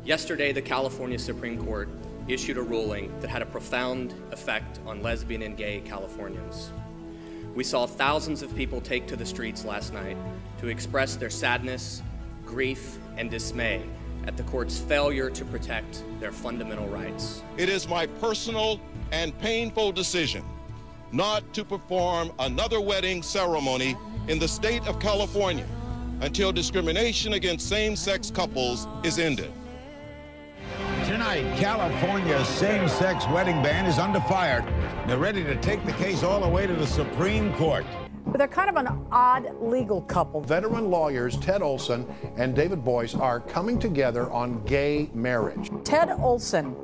Yesterday, the California Supreme Court issued a ruling that had a profound effect on lesbian and gay Californians. We saw thousands of people take to the streets last night to express their sadness, grief, and dismay at the court's failure to protect their fundamental rights. It is my personal and painful decision not to perform another wedding ceremony in the state of California until discrimination against same-sex couples is ended. Tonight, California's same-sex wedding ban is under fire. They're ready to take the case all the way to the Supreme Court. But they're kind of an odd legal couple. Veteran lawyers Ted Olson and David Boyce are coming together on gay marriage. Ted Olson,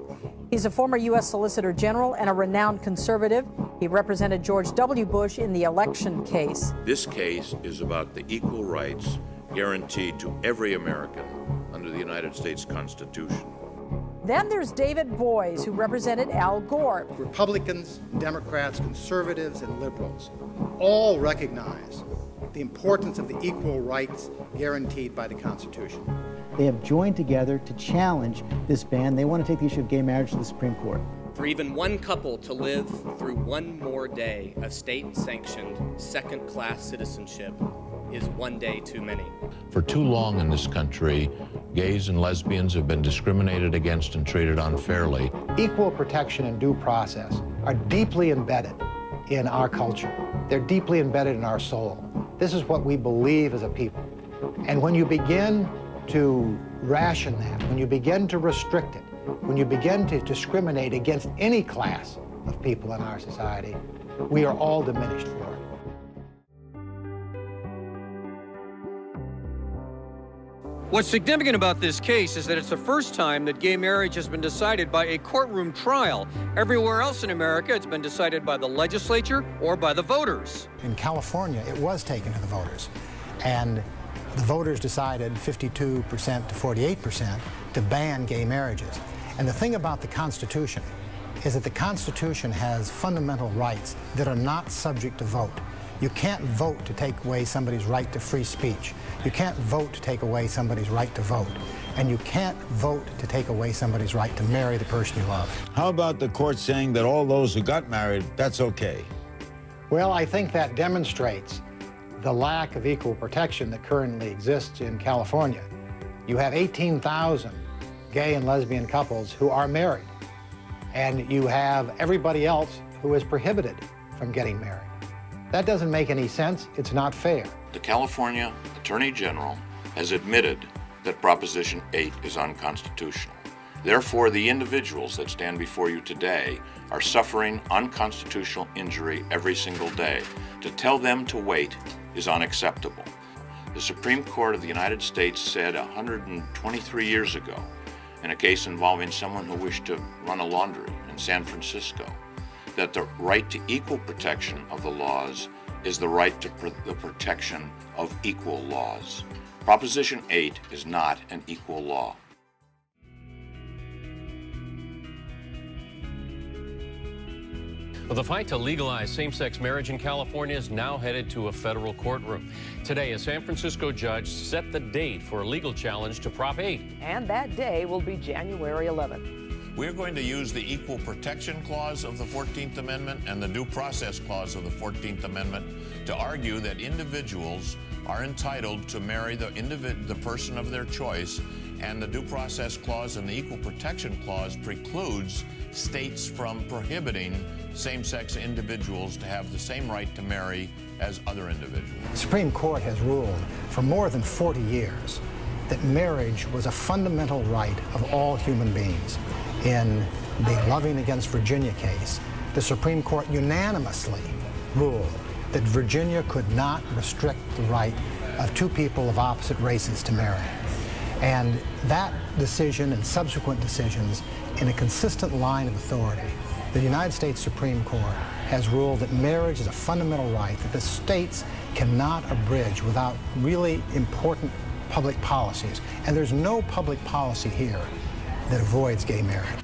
he's a former U.S. Solicitor General and a renowned conservative. He represented George W. Bush in the election case. This case is about the equal rights guaranteed to every American under the United States Constitution. Then there's David Boyce, who represented Al Gore. Republicans, Democrats, conservatives, and liberals all recognize the importance of the equal rights guaranteed by the Constitution. They have joined together to challenge this ban. They want to take the issue of gay marriage to the Supreme Court. For even one couple to live through one more day of state-sanctioned second-class citizenship is one day too many. For too long in this country, gays and lesbians have been discriminated against and treated unfairly. Equal protection and due process are deeply embedded in our culture. They're deeply embedded in our soul. This is what we believe as a people. And when you begin to ration that, when you begin to restrict it, when you begin to discriminate against any class of people in our society, we are all diminished for it. What's significant about this case is that it's the first time that gay marriage has been decided by a courtroom trial. Everywhere else in America, it's been decided by the legislature or by the voters. In California, it was taken to the voters, and the voters decided 52% to 48% to ban gay marriages. And the thing about the Constitution is that the Constitution has fundamental rights that are not subject to vote. You can't vote to take away somebody's right to free speech. You can't vote to take away somebody's right to vote. And you can't vote to take away somebody's right to marry the person you love. How about the court saying that all those who got married, that's okay? Well, I think that demonstrates the lack of equal protection that currently exists in California. You have 18,000 gay and lesbian couples who are married, and you have everybody else who is prohibited from getting married. That doesn't make any sense. It's not fair. The California Attorney General has admitted that Proposition 8 is unconstitutional. Therefore, the individuals that stand before you today are suffering unconstitutional injury every single day. To tell them to wait is unacceptable. The Supreme Court of the United States said 123 years ago, in a case involving someone who wished to run a laundry in San Francisco, that the right to equal protection of the laws is the right to the protection of equal laws. Proposition 8 is not an equal law. Well, the fight to legalize same-sex marriage in California is now headed to a federal courtroom. Today, a San Francisco judge set the date for a legal challenge to Prop 8. And that day will be January 11th. We're going to use the Equal Protection Clause of the 14th Amendment and the Due Process Clause of the 14th Amendment to argue that individuals are entitled to marry the person of their choice, and the Due Process Clause and the Equal Protection Clause precludes states from prohibiting same-sex individuals to have the same right to marry as other individuals. The Supreme Court has ruled for more than 40 years that marriage was a fundamental right of all human beings. In the Loving against Virginia case, the Supreme Court unanimously ruled that Virginia could not restrict the right of two people of opposite races to marry. And that decision and subsequent decisions, in a consistent line of authority, the United States Supreme Court has ruled that marriage is a fundamental right that the states cannot abridge without really important public policies. And there's no public policy here that avoids gay marriage.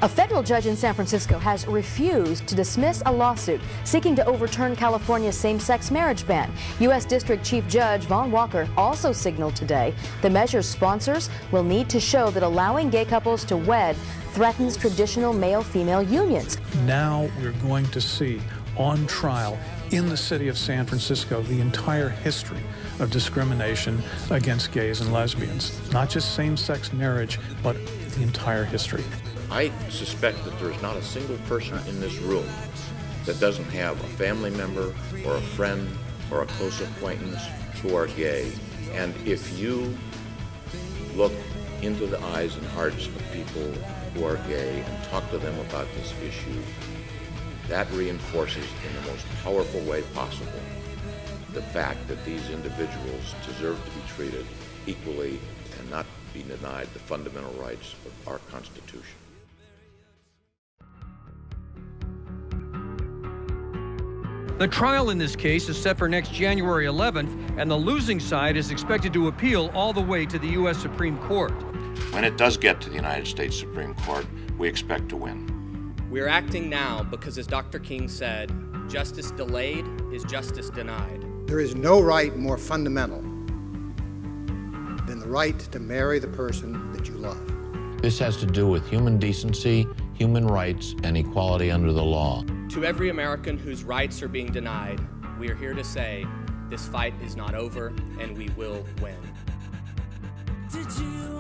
A federal judge in San Francisco has refused to dismiss a lawsuit seeking to overturn California's same-sex marriage ban. U.S. District Chief Judge Vaughn Walker also signaled today the measure's sponsors will need to show that allowing gay couples to wed threatens traditional male-female unions. Now we're going to see on trial in the city of San Francisco the entire history of discrimination against gays and lesbians. Not just same-sex marriage, but the entire history. I suspect that there is not a single person in this room that doesn't have a family member or a friend or a close acquaintance who are gay. And if you look into the eyes and hearts of people who are gay and talk to them about this issue, that reinforces in the most powerful way possible the fact that these individuals deserve to be treated equally and not be denied the fundamental rights of our Constitution. The trial in this case is set for next January 11th, and the losing side is expected to appeal all the way to the U.S. Supreme Court. When it does get to the United States Supreme Court, we expect to win. We are acting now because, as Dr. King said, justice delayed is justice denied. There is no right more fundamental than the right to marry the person that you love. This has to do with human decency, human rights, and equality under the law. To every American whose rights are being denied, we are here to say this fight is not over and we will win. Did you